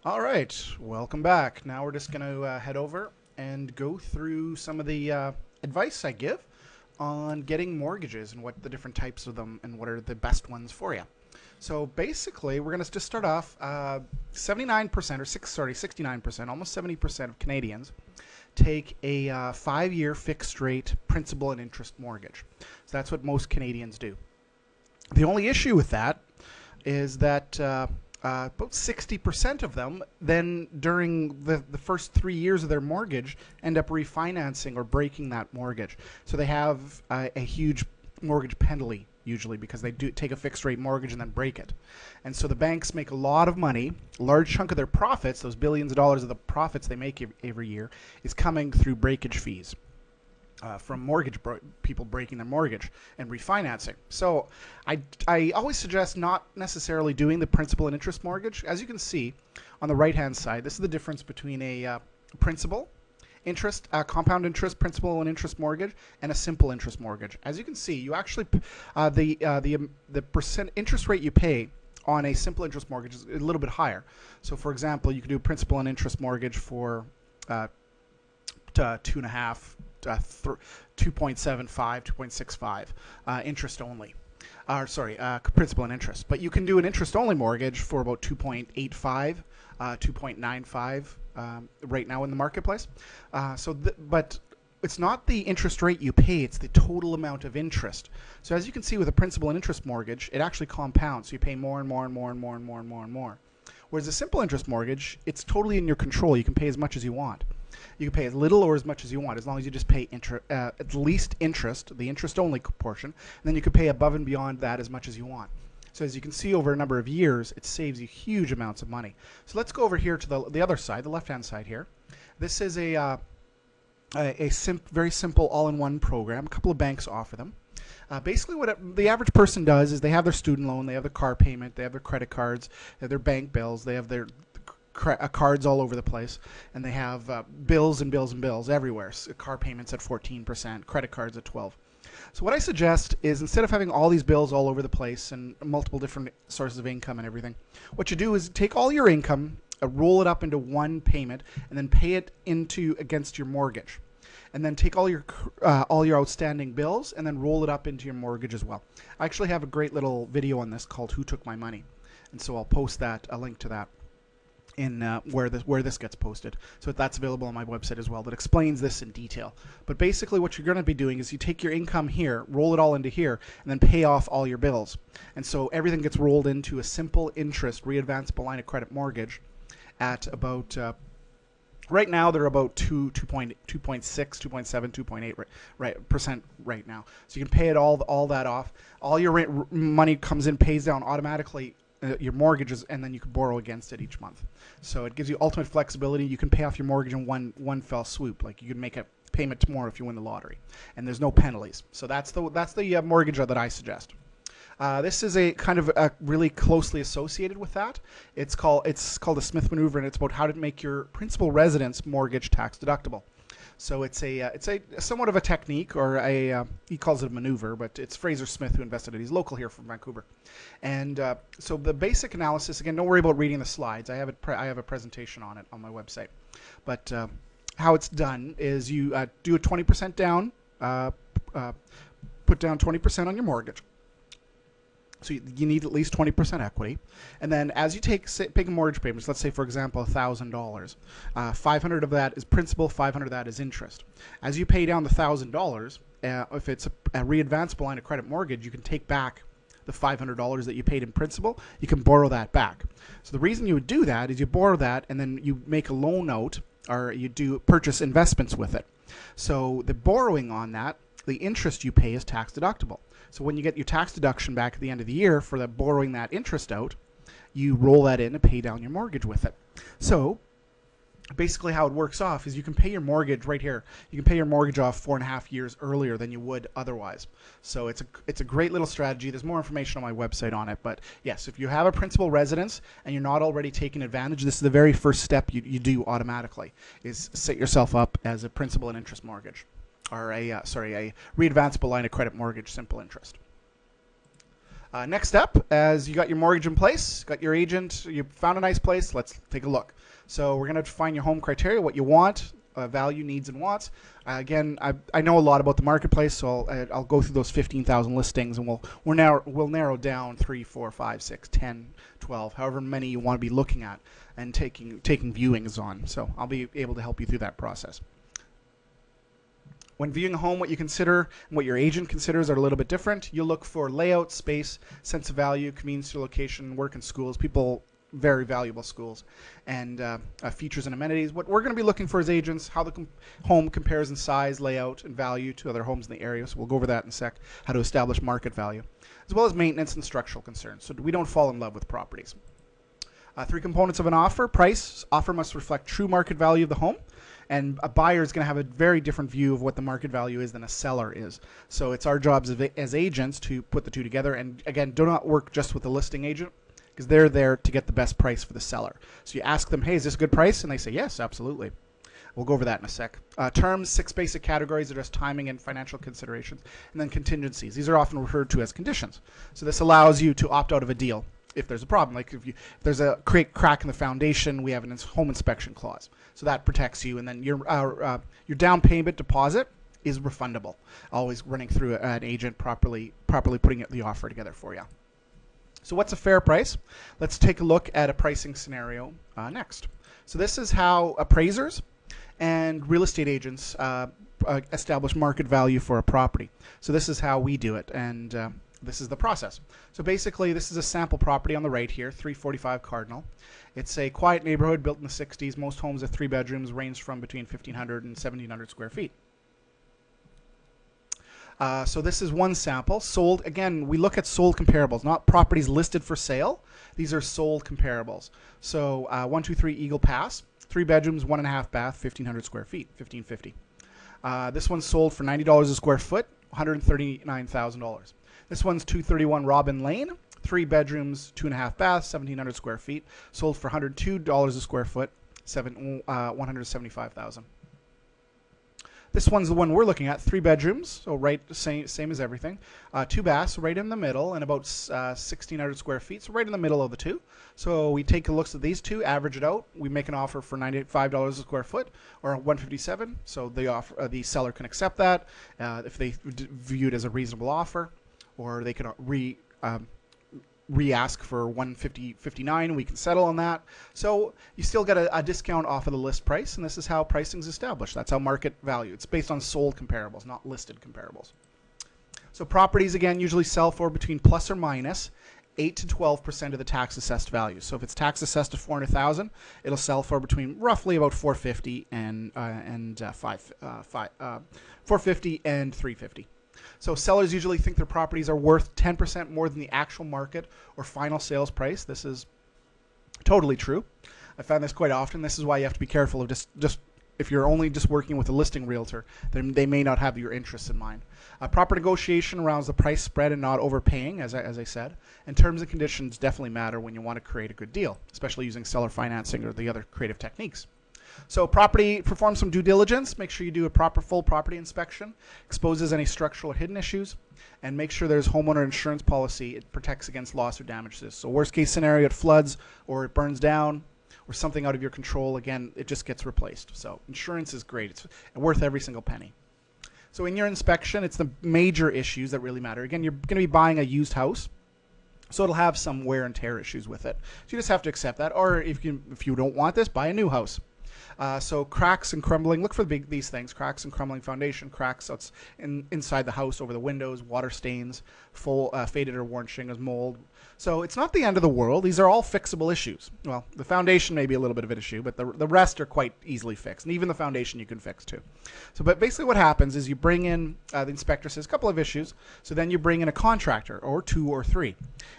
All right, welcome back. Now we're just going to head over and go through some of the advice I give on getting mortgages and what the different types of them and what are the best ones for you. So basically, we're going to just start off. 79% or 69%, almost 70% of Canadians take a 5-year fixed rate principal and interest mortgage. So that's what most Canadians do. The only issue with that is that about 60% of them then during the first 3 years of their mortgage end up refinancing or breaking that mortgage. So they have a huge mortgage penalty usually because they do take a fixed rate mortgage and then break it. And so the banks make a lot of money. A large chunk of their profits, those billions of dollars of the profits they make every year, is coming through breakage fees. From people breaking their mortgage and refinancing. So I always suggest not necessarily doing the principal and interest mortgage. As you can see on the right hand side, this is the difference between a principal interest, compound interest, principal and interest mortgage, and a simple interest mortgage. As you can see, you actually the percent interest rate you pay on a simple interest mortgage is a little bit higher. So for example, you can do a principal and interest mortgage for 2.5, 2.75, 2.65 interest only. Principal and interest. But you can do an interest-only mortgage for about 2.85, 2.95 right now in the marketplace. But it's not the interest rate you pay, it's the total amount of interest. So as you can see with a principal and interest mortgage, it actually compounds. So you pay more and more and more and more and more and more and more. Whereas a simple interest mortgage, it's totally in your control. You can pay as much as you want. You can pay as little or as much as you want, as long as you just pay at least interest, the interest-only portion, and then you can pay above and beyond that as much as you want. So as you can see over a number of years, it saves you huge amounts of money. So let's go over here to the other side, the left-hand side here. This is a very simple all-in-one program. A couple of banks offer them. Basically, what the average person does is they have their student loan, they have their car payment, they have their credit cards, they have their bank bills, they have their cards all over the place, and they have bills and bills and bills everywhere. So car payments at 14%, credit cards at 12%. So what I suggest is instead of having all these bills all over the place and multiple different sources of income and everything, what you do is take all your income, roll it up into one payment, and then pay it against your mortgage. And then take all your outstanding bills and then roll it up into your mortgage as well. I actually have a great little video on this called "Who Took My Money," and so I'll post a link to that in where this gets posted. So that's available on my website as well. That explains this in detail. But basically, what you're going to be doing is you take your income here, roll it all into here, and then pay off all your bills. And so everything gets rolled into a simple interest readvanceable line of credit mortgage at about. Right now, they're about 2.6, 2.7, 2.8% right now. So you can pay it all that off. All your money comes in, pays down automatically your mortgages, and then you can borrow against it each month. So it gives you ultimate flexibility. You can pay off your mortgage in one fell swoop. Like you can make a payment tomorrow if you win the lottery, and there's no penalties. So that's the mortgage that I suggest. This is a kind of really closely associated with that. It's called the Smith maneuver, and it's about how to make your principal residence mortgage tax deductible. So it's a somewhat of a technique, or he calls it a maneuver, but it's Fraser Smith who invested it. He's local here from Vancouver, and so the basic analysis. Again, don't worry about reading the slides. I have a presentation on it on my website. But how it's done is you do a 20% down, put down 20% on your mortgage. So you need at least 20% equity, and then as you take mortgage payments, let's say for example $1,000, 500 of that is principal, 500 of that is interest. As you pay down the $1,000, if it's a readvanceable line of credit mortgage, you can take back the $500 that you paid in principal. You can borrow that back. So the reason you would do that is you borrow that, and then you make a loan note, or you do purchase investments with it. So the borrowing on that, the interest you pay is tax deductible. So when you get your tax deduction back at the end of the year for the borrowing that interest out, you roll that in and pay down your mortgage with it. So basically how it works off is you can pay your mortgage right here. You can pay your mortgage off 4.5 years earlier than you would otherwise. So it's a great little strategy. There's more information on my website on it. But yes, if you have a principal residence and you're not already taking advantage, this is the very first step you do automatically, is set yourself up as a principal and interest mortgage. Or a readvanceable line of credit mortgage, simple interest. Next step, as you got your mortgage in place, got your agent, you found a nice place, let's take a look. So we're going to define your home criteria, what you want, value, needs, and wants. Again, I know a lot about the marketplace, so I'll go through those 15,000 listings, and we'll narrow down 3, 4, 5, 6, 10, 12, however many you want to be looking at and taking viewings on. So I'll be able to help you through that process. When viewing a home, what you consider and what your agent considers are a little bit different. You'll look for layout, space, sense of value, convenience to location, work and schools. People, very valuable schools, and features and amenities. What we're going to be looking for as agents, how the home compares in size, layout, and value to other homes in the area. So we'll go over that in a sec, how to establish market value, as well as maintenance and structural concerns, so we don't fall in love with properties. 3 components of an offer. Price. Offer must reflect true market value of the home. And a buyer is going to have a very different view of what the market value is than a seller is. So it's our jobs as agents to put the two together. And again, do not work just with the listing agent, because they're there to get the best price for the seller. So you ask them, hey, is this a good price? And they say, yes, absolutely. We'll go over that in a sec. Terms, 6 basic categories address timing and financial considerations. And then contingencies. These are often referred to as conditions. So this allows you to opt out of a deal if there's a problem. Like if there's a crack in the foundation, we have an home inspection clause. So that protects you. And then your down payment deposit is refundable. Always running through an agent, properly putting the offer together for you. So what's a fair price? Let's take a look at a pricing scenario next. So this is how appraisers and real estate agents establish market value for a property. So this is how we do it, and this is the process. So basically, this is a sample property on the right here, 345 Cardinal. It's a quiet neighborhood built in the 60s. Most homes are 3 bedrooms, range from between 1,500 and 1,700 square feet. So this is one sample. Sold, again, we look at sold comparables, not properties listed for sale. These are sold comparables. So 123 Eagle Pass, 3 bedrooms, 1.5 bath, 1,500 square feet, 1,550. This one's sold for $90 a square foot, $139,000. This one's 231 Robin Lane, 3 bedrooms, 2.5 baths, 1,700 square feet, sold for $102 a square foot, $175,000. This one's the one we're looking at, 3 bedrooms, so right same as everything. 2 baths, right in the middle, and about 1,600 square feet, so right in the middle of the two. So we take a look at these two, average it out. We make an offer for $95 a square foot, or $157. So the seller can accept that if they view it as a reasonable offer, or they can re-ask for $150.59. We can settle on that. So you still get a discount off of the list price, and this is how pricing is established. That's how market value. It's based on sold comparables, not listed comparables. So properties, again, usually sell for between plus or minus 8 to 12% of the tax assessed value. So if it's tax assessed to $400,000, it'll sell for between roughly about $450 and $450 and $350. So sellers usually think their properties are worth 10% more than the actual market or final sales price. This is totally true. I find this quite often. This is why you have to be careful of just if you're only just working with a listing realtor, then they may not have your interests in mind. Proper negotiation around the price spread and not overpaying, as I said. And terms and conditions definitely matter when you want to create a good deal, especially using seller financing or the other creative techniques. So perform some due diligence. Make sure you do a proper full property inspection. Exposes any structural or hidden issues. And make sure there's homeowner insurance policy. It protects against loss or damages. So worst case scenario, it floods or it burns down or something out of your control. Again, it just gets replaced. So insurance is great. It's worth every single penny. So in your inspection, it's the major issues that really matter. Again, you're going to be buying a used house, so it'll have some wear and tear issues with it. So you just have to accept that. Or if you don't want this, buy a new house. So cracks and crumbling, look for these things: cracks and crumbling foundation, cracks inside the house, over the windows, water stains, full faded or worn shingles, mold. So it's not the end of the world. These are all fixable issues. Well, the foundation may be a little bit of an issue, but the rest are quite easily fixed. And even the foundation you can fix too. So, but basically what happens is you bring in, the inspector says a couple of issues. So then you bring in a contractor, or 2 or 3.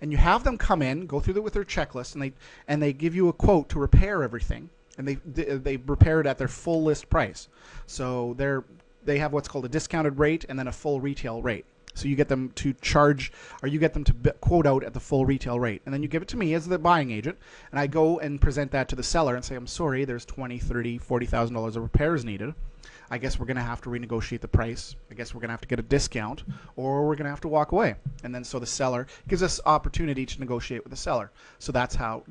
And you have them come in, go through with their checklist, and they give you a quote to repair everything. And they repair it at their full list price. So they have what's called a discounted rate and then a full retail rate. So you get them to charge, or you get them to quote out at the full retail rate. And then you give it to me as the buying agent, and I go and present that to the seller and say, I'm sorry, there's $20,000, $30,000, $40,000 of repairs needed. I guess we're going to have to renegotiate the price. I guess we're going to have to get a discount, or we're going to have to walk away. And then so the seller gives us opportunity to negotiate with the seller. So that's how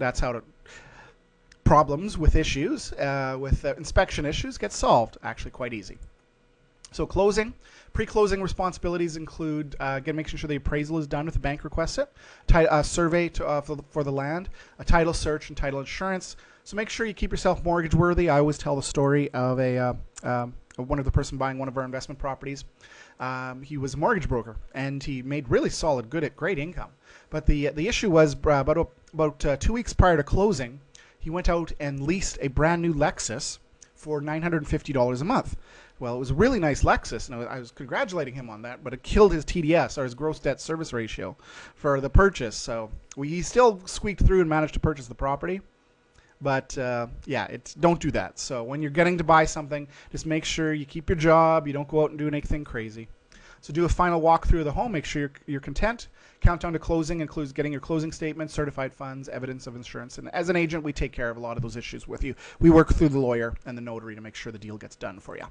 problems with issues, with inspection issues, get solved. Actually, quite easy. So closing. Pre-closing responsibilities include making sure the appraisal is done if the bank requests it, a survey for the land, a title search, and title insurance. So make sure you keep yourself mortgage worthy. I always tell the story of one of the person buying one of our investment properties. He was a mortgage broker, and he made really solid, great income. But the issue was about 2 weeks prior to closing, he went out and leased a brand new Lexus for $950 a month. Well, it was a really nice Lexus, and I was congratulating him on that, but it killed his TDS, or his gross debt service ratio, for the purchase. So he still squeaked through and managed to purchase the property. But yeah, don't do that. So when you're getting to buy something, just make sure you keep your job. You don't go out and do anything crazy. So do a final walkthrough of the home. Make sure you're content. Countdown to closing includes getting your closing statement, certified funds, evidence of insurance. And as an agent, we take care of a lot of those issues with you. We work through the lawyer and the notary to make sure the deal gets done for you.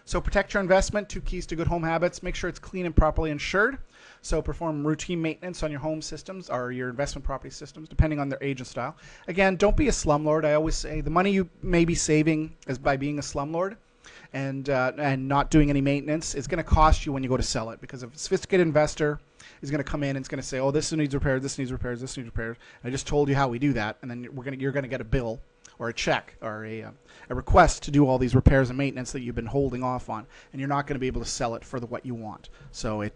So protect your investment. 2 keys to good home habits. Make sure it's clean and properly insured. So perform routine maintenance on your home systems or your investment property systems, depending on their age and style. Again, don't be a slumlord. I always say the money you may be saving is by being a slumlord and not doing any maintenance is going to cost you when you go to sell it, because a sophisticated investor is going to come in and it's going to say, oh, this needs repairs, this needs repairs, this needs repairs. I just told you how we do that, and then you're going to get a bill or a check or a request to do all these repairs and maintenance that you've been holding off on, and you're not going to be able to sell it for what you want. So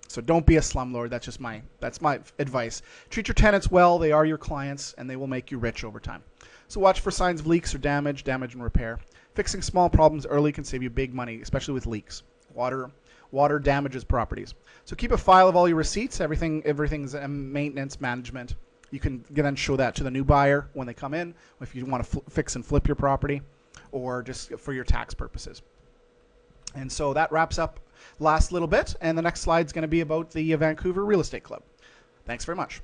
so don't be a slumlord. That's my advice. Treat your tenants well. They are your clients, and they will make you rich over time. So watch for signs of leaks or damage and repair. Fixing small problems early can save you big money, especially with leaks. Water damages properties. So keep a file of all your receipts. Everything's maintenance management. You can then show that to the new buyer when they come in, if you want to fix and flip your property, or just for your tax purposes. And so that wraps up last little bit, and the next slide is going to be about the Vancouver Real Estate Club. Thanks very much.